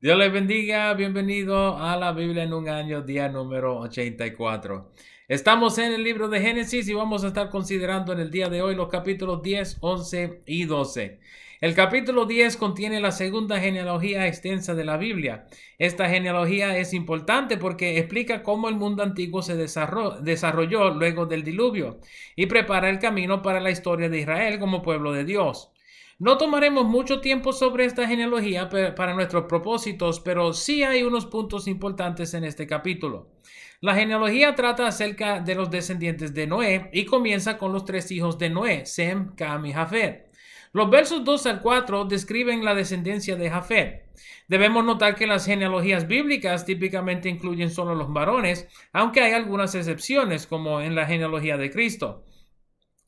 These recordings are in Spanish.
Dios les bendiga, bienvenido a la Biblia en un año, día número 84. Estamos en el libro de Génesis y vamos a estar considerando en el día de hoy los capítulos 10, 11 y 12. El capítulo 10 contiene la segunda genealogía extensa de la Biblia. Esta genealogía es importante porque explica cómo el mundo antiguo se desarrolló luego del diluvio y prepara el camino para la historia de Israel como pueblo de Dios. No tomaremos mucho tiempo sobre esta genealogía para nuestros propósitos, pero sí hay unos puntos importantes en este capítulo. La genealogía trata acerca de los descendientes de Noé y comienza con los tres hijos de Noé, Sem, Cam y Jafet. Los versos 2 al 4 describen la descendencia de Jafet. Debemos notar que las genealogías bíblicas típicamente incluyen solo los varones, aunque hay algunas excepciones, como en la genealogía de Cristo.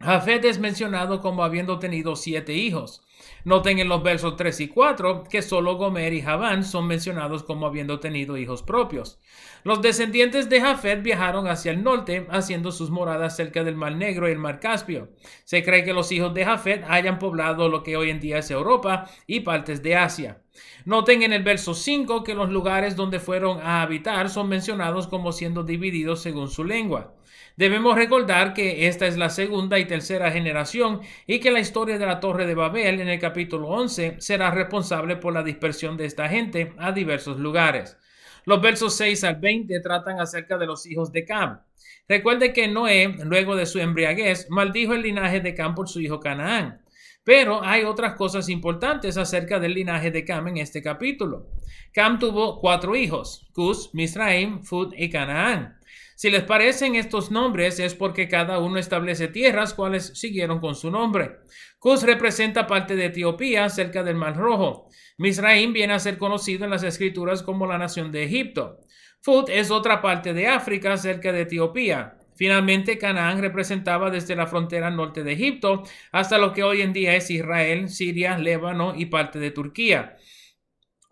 Jafet es mencionado como habiendo tenido 7 hijos. Noten en los versos 3 y 4 que solo Gomer y Javán son mencionados como habiendo tenido hijos propios. Los descendientes de Jafet viajaron hacia el norte, haciendo sus moradas cerca del Mar Negro y el Mar Caspio. Se cree que los hijos de Jafet hayan poblado lo que hoy en día es Europa y partes de Asia. Noten en el verso 5 que los lugares donde fueron a habitar son mencionados como siendo divididos según su lengua. Debemos recordar que esta es la segunda y tercera generación y que la historia de la Torre de Babel en el capítulo 11 será responsable por la dispersión de esta gente a diversos lugares. Los versos 6 al 20 tratan acerca de los hijos de Cam. Recuerde que Noé, luego de su embriaguez, maldijo el linaje de Cam por su hijo Canaán. Pero hay otras cosas importantes acerca del linaje de Cam en este capítulo. Cam tuvo 4 hijos, Cus, Misraim, Fud y Canaán. Si les parecen estos nombres es porque cada uno establece tierras cuales siguieron con su nombre. Cus representa parte de Etiopía cerca del Mar Rojo. Misraim viene a ser conocido en las escrituras como la nación de Egipto. Fud es otra parte de África cerca de Etiopía. Finalmente, Canaán representaba desde la frontera norte de Egipto hasta lo que hoy en día es Israel, Siria, Líbano y parte de Turquía.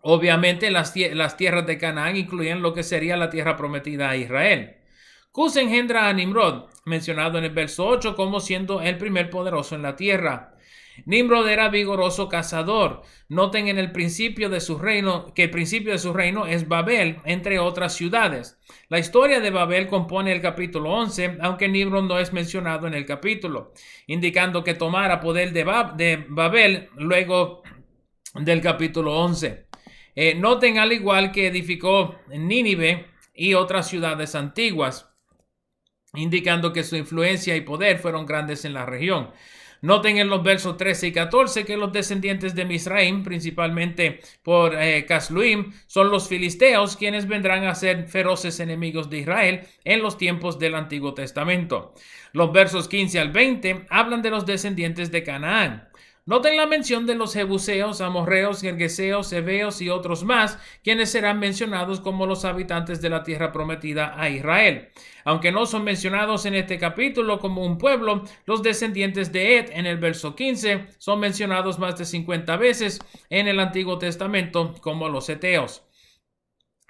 Obviamente, las tierras de Canaán incluían lo que sería la tierra prometida a Israel. Cus engendra a Nimrod, mencionado en el verso 8 como siendo el primer poderoso en la tierra. Nimrod era vigoroso cazador. Noten en el principio de su reino que el principio de su reino es Babel, entre otras ciudades. La historia de Babel compone el capítulo 11, aunque Nimrod no es mencionado en el capítulo, indicando que tomara poder de Babel luego del capítulo 11. Noten al igual que edificó Nínive y otras ciudades antiguas, indicando que su influencia y poder fueron grandes en la región. Noten en los versos 13 y 14 que los descendientes de Misraim, principalmente por Casluim, son los filisteos quienes vendrán a ser feroces enemigos de Israel en los tiempos del Antiguo Testamento. Los versos 15 al 20 hablan de los descendientes de Canaán. Noten la mención de los jebuseos, amorreos, gergeseos, heveos y otros más, quienes serán mencionados como los habitantes de la tierra prometida a Israel. Aunque no son mencionados en este capítulo como un pueblo, los descendientes de Ed en el verso 15 son mencionados más de 50 veces en el Antiguo Testamento como los heteos.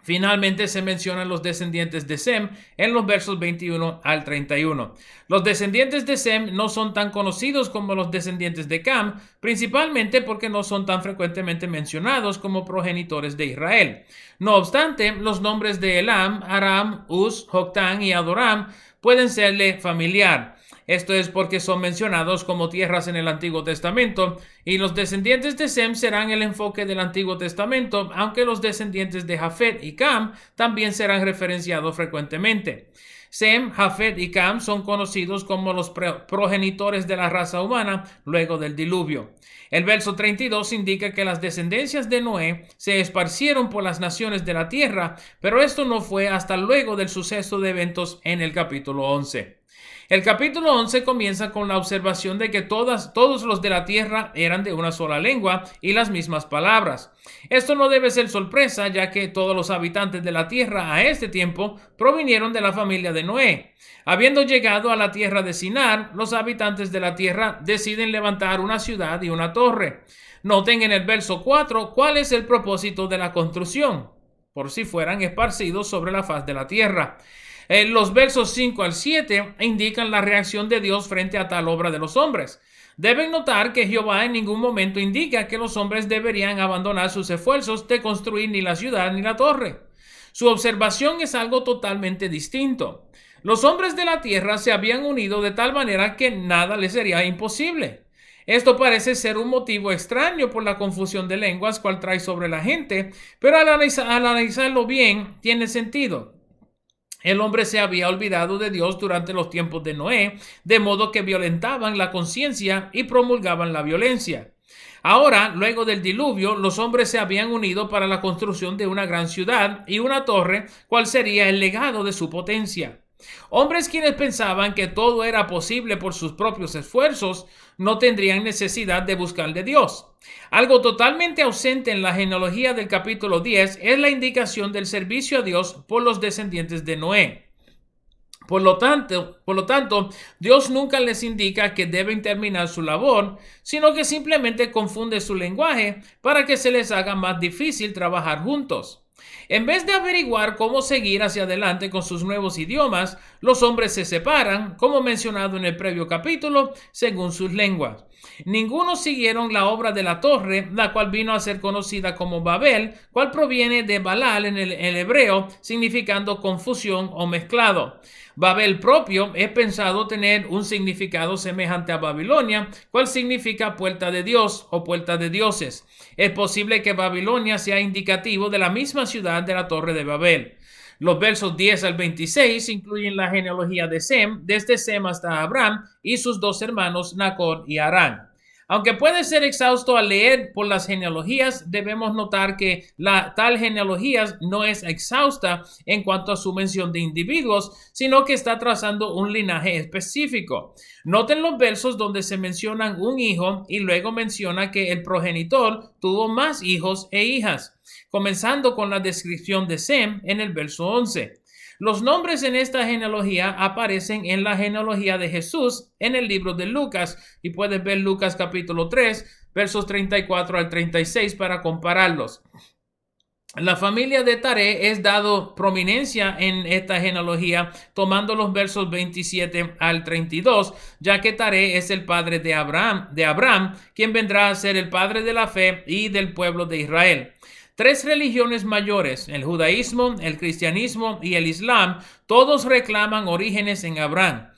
Finalmente se mencionan los descendientes de Sem en los versos 21 al 31. Los descendientes de Sem no son tan conocidos como los descendientes de Cam, principalmente porque no son tan frecuentemente mencionados como progenitores de Israel. No obstante, los nombres de Elam, Aram, Uz, Joctán y Adoram pueden serle familiar. Esto es porque son mencionados como tierras en el Antiguo Testamento, y los descendientes de Sem serán el enfoque del Antiguo Testamento, aunque los descendientes de Jafet y Cam también serán referenciados frecuentemente. Sem, Jafet y Cam son conocidos como los progenitores de la raza humana luego del diluvio. El verso 32 indica que las descendencias de Noé se esparcieron por las naciones de la tierra, pero esto no fue hasta luego del suceso de eventos en el capítulo 11. El capítulo 11 comienza con la observación de que todos los de la tierra eran de una sola lengua y las mismas palabras. Esto no debe ser sorpresa, ya que todos los habitantes de la tierra a este tiempo provinieron de la familia de Noé. Habiendo llegado a la tierra de Sinar, los habitantes de la tierra deciden levantar una ciudad y una torre. Noten en el verso 4 cuál es el propósito de la construcción, por si fueran esparcidos sobre la faz de la tierra. Los versos 5 al 7 indican la reacción de Dios frente a tal obra de los hombres. Deben notar que Jehová en ningún momento indica que los hombres deberían abandonar sus esfuerzos de construir ni la ciudad ni la torre. Su observación es algo totalmente distinto. Los hombres de la tierra se habían unido de tal manera que nada les sería imposible. Esto parece ser un motivo extraño por la confusión de lenguas cual trae sobre la gente, pero al analizarlo bien, tiene sentido. El hombre se había olvidado de Dios durante los tiempos de Noé, de modo que violentaban la conciencia y promulgaban la violencia. Ahora, luego del diluvio, los hombres se habían unido para la construcción de una gran ciudad y una torre, cual sería el legado de su potencia. Hombres quienes pensaban que todo era posible por sus propios esfuerzos, no tendrían necesidad de buscar de Dios. Algo totalmente ausente en la genealogía del capítulo 10 es la indicación del servicio a Dios por los descendientes de Noé. Por lo tanto, Dios nunca les indica que deben terminar su labor, sino que simplemente confunde su lenguaje para que se les haga más difícil trabajar juntos. En vez de averiguar cómo seguir hacia adelante con sus nuevos idiomas, los hombres se separan, como mencionado en el previo capítulo, según sus lenguas. Ninguno siguieron la obra de la torre, la cual vino a ser conocida como Babel, cual proviene de Balal en el hebreo, significando confusión o mezclado. Babel propio es pensado tener un significado semejante a Babilonia, cual significa puerta de Dios o puerta de dioses. Es posible que Babilonia sea indicativo de la misma ciudad de la Torre de Babel. Los versos 10 al 26 incluyen la genealogía de Sem, desde Sem hasta Abraham y sus dos hermanos Nacor y Harán. Aunque puede ser exhausto al leer por las genealogías, debemos notar que tal genealogía no es exhausta en cuanto a su mención de individuos, sino que está trazando un linaje específico. Noten los versos donde se mencionan un hijo y luego menciona que el progenitor tuvo más hijos e hijas, comenzando con la descripción de Sem en el verso 11. Los nombres en esta genealogía aparecen en la genealogía de Jesús en el libro de Lucas, y puedes ver Lucas capítulo 3, versos 34 al 36 para compararlos. La familia de Taré es dado prominencia en esta genealogía, tomando los versos 27 al 32, ya que Taré es el padre de Abraham, quien vendrá a ser el padre de la fe y del pueblo de Israel. Tres religiones mayores, el judaísmo, el cristianismo y el islam, todos reclaman orígenes en Abraham.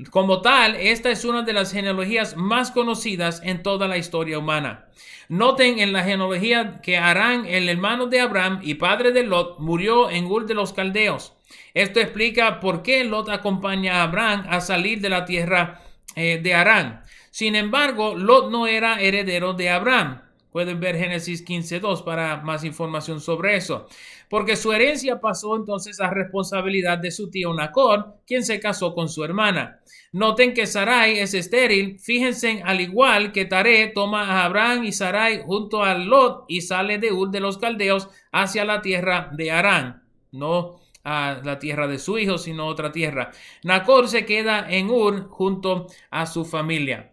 Como tal, esta es una de las genealogías más conocidas en toda la historia humana. Noten en la genealogía que Harán, el hermano de Abraham y padre de Lot, murió en Ur de los Caldeos. Esto explica por qué Lot acompaña a Abraham a salir de la tierra de Harán. Sin embargo, Lot no era heredero de Abraham. Pueden ver Génesis 15:2 para más información sobre eso. Porque su herencia pasó entonces a responsabilidad de su tío Nacor, quien se casó con su hermana. Noten que Sarai es estéril. Fíjense, al igual que Taré toma a Abraham y Sarai junto a Lot y sale de Ur de los Caldeos hacia la tierra de Harán. No a la tierra de su hijo, sino otra tierra. Nacor se queda en Ur junto a su familia.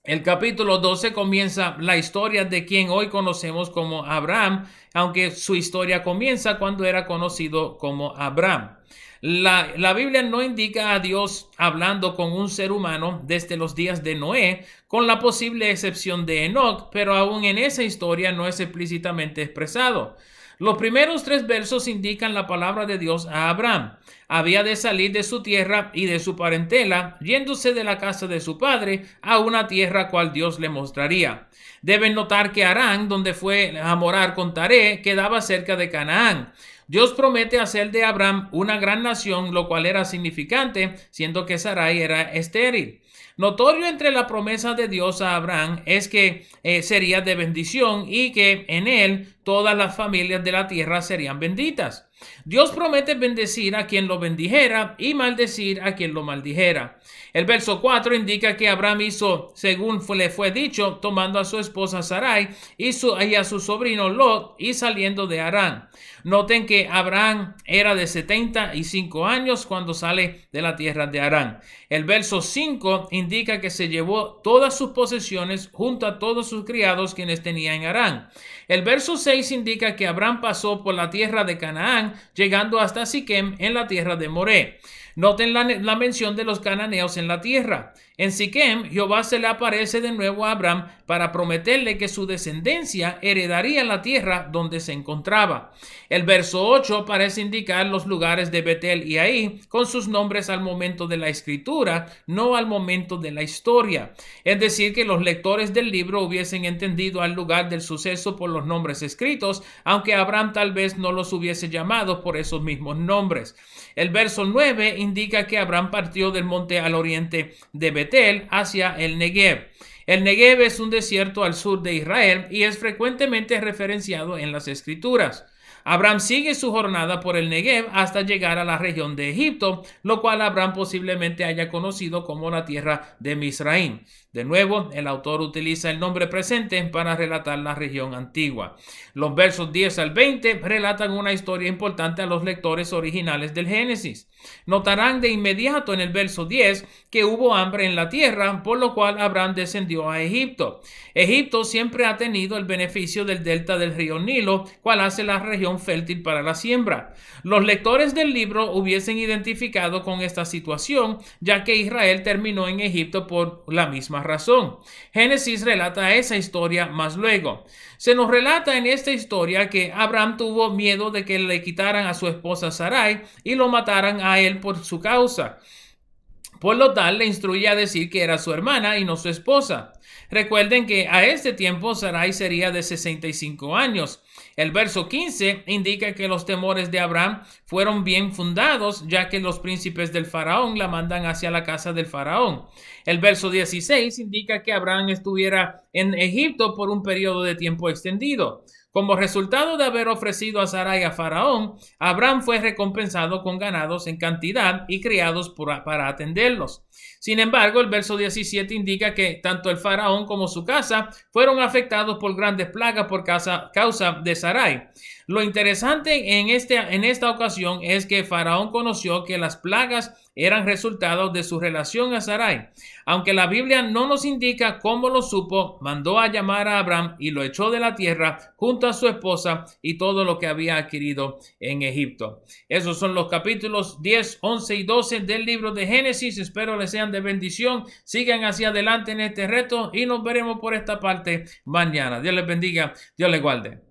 El capítulo 12 comienza la historia de quien hoy conocemos como Abraham, aunque su historia comienza cuando era conocido como Abraham. La Biblia no indica a Dios hablando con un ser humano desde los días de Noé, con la posible excepción de Enoc, pero aún en esa historia no es explícitamente expresado. Los primeros 3 versos indican la palabra de Dios a Abraham. Había de salir de su tierra y de su parentela, yéndose de la casa de su padre a una tierra cual Dios le mostraría. Deben notar que Harán, donde fue a morar con Taré, quedaba cerca de Canaán. Dios promete hacer de Abraham una gran nación, lo cual era significante, siendo que Sarai era estéril. Notorio entre la promesa de Dios a Abraham es que sería de bendición y que en él todas las familias de la tierra serían benditas. Dios promete bendecir a quien lo bendijera y maldecir a quien lo maldijera. El verso 4 indica que Abraham hizo según le fue dicho, tomando a su esposa Sarai y a su sobrino Lot y saliendo de Harán. Noten que Abraham era de 75 años cuando sale de la tierra de Harán. El verso 5 indica que se llevó todas sus posesiones junto a todos sus criados quienes tenía en Harán. El verso 6 indica que Abraham pasó por la tierra de Canaán, llegando hasta Siquem en la tierra de Moré. Noten la mención de los cananeos en la tierra. En Siquem, Jehová se le aparece de nuevo a Abraham para prometerle que su descendencia heredaría la tierra donde se encontraba. El verso 8 parece indicar los lugares de Betel y Ahí con sus nombres al momento de la escritura, no al momento de la historia. Es decir, que los lectores del libro hubiesen entendido al lugar del suceso por los nombres escritos, aunque Abraham tal vez no los hubiese llamado por esos mismos nombres. El verso 9 indica que Abraham partió del monte al oriente de Betel hacia el Negev. El Negev es un desierto al sur de Israel y es frecuentemente referenciado en las escrituras. Abraham sigue su jornada por el Negev hasta llegar a la región de Egipto, lo cual Abraham posiblemente haya conocido como la tierra de Misraim. De nuevo, el autor utiliza el nombre presente para relatar la región antigua. Los versos 10 al 20 relatan una historia importante a los lectores originales del Génesis. Notarán de inmediato en el verso 10 que hubo hambre en la tierra, por lo cual Abraham descendió a Egipto. Egipto siempre ha tenido el beneficio del delta del río Nilo, cual hace la región fértil para la siembra. Los lectores del libro hubiesen identificado con esta situación, ya que Israel terminó en Egipto por la misma razón. Génesis relata esa historia más luego. Se nos relata en esta historia que Abraham tuvo miedo de que le quitaran a su esposa Sarai y lo mataran a él por su causa. Por lo tal, le instruye a decir que era su hermana y no su esposa. Recuerden que a este tiempo Sarai sería de 65 años. El verso 15 indica que los temores de Abraham fueron bien fundados, ya que los príncipes del faraón la mandan hacia la casa del faraón. El verso 16 indica que Abraham estuviera en Egipto por un periodo de tiempo extendido. Como resultado de haber ofrecido a Sarai a Faraón, Abraham fue recompensado con ganados en cantidad y criados para atenderlos. Sin embargo, el verso 17 indica que tanto el Faraón como su casa fueron afectados por grandes plagas por causa de Sarai. Lo interesante en esta ocasión es que Faraón conoció que las plagas eran resultado de su relación a Sarai. Aunque la Biblia no nos indica cómo lo supo, mandó a llamar a Abraham y lo echó de la tierra junto a su esposa y todo lo que había adquirido en Egipto. Esos son los capítulos 10, 11 y 12 del libro de Génesis. Espero les sean de bendición. Sigan hacia adelante en este reto y nos veremos por esta parte mañana. Dios les bendiga, Dios les guarde.